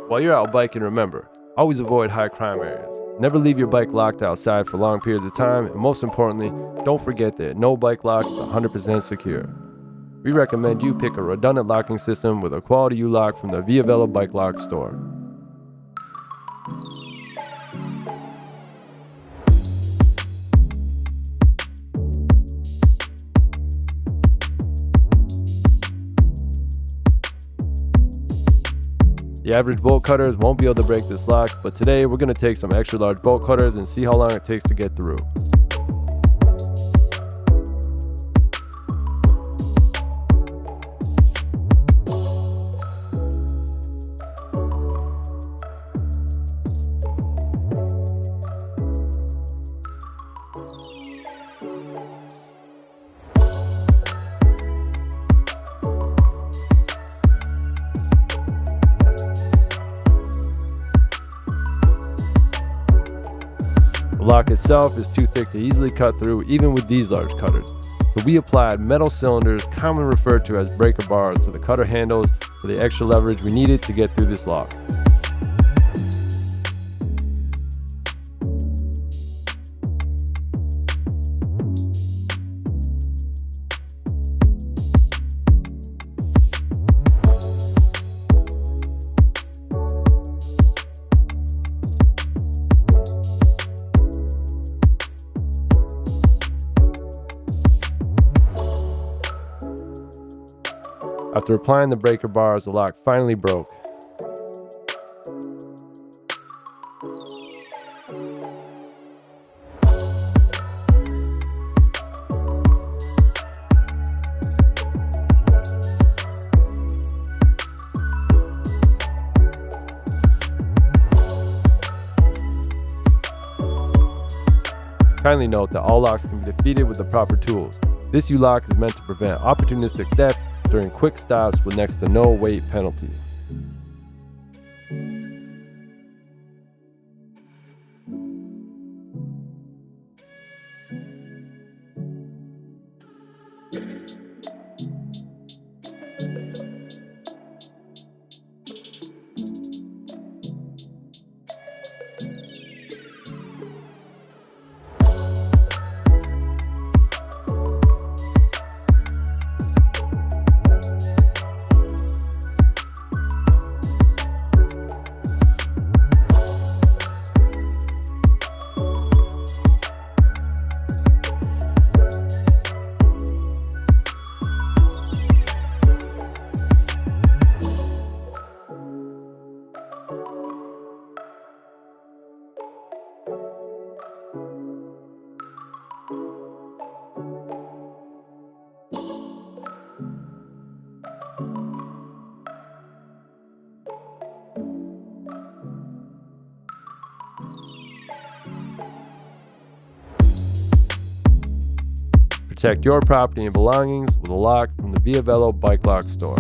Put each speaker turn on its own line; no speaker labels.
While you're out biking, remember, always avoid high crime areas. Never leave your bike locked outside for long periods of time, and most importantly, don't forget that no bike lock is 100% secure. We recommend you pick a redundant locking system with a quality U lock from the Velo Bike Lock store. The average bolt cutters won't be able to break this lock, but today we're going to take some extra large bolt cutters and see how long it takes to get through. The lock itself is too thick to easily cut through even with these large cutters, so we applied metal cylinders, commonly referred to as breaker bars, to the cutter handles for the extra leverage we needed to get through this lock. After applying the breaker bars, the lock finally broke. Kindly note that all locks can be defeated with the proper tools. This U lock is meant to prevent opportunistic theft during quick stops with next to no weight penalties. Protect your property and belongings with a lock from the Velo Bike Lock store.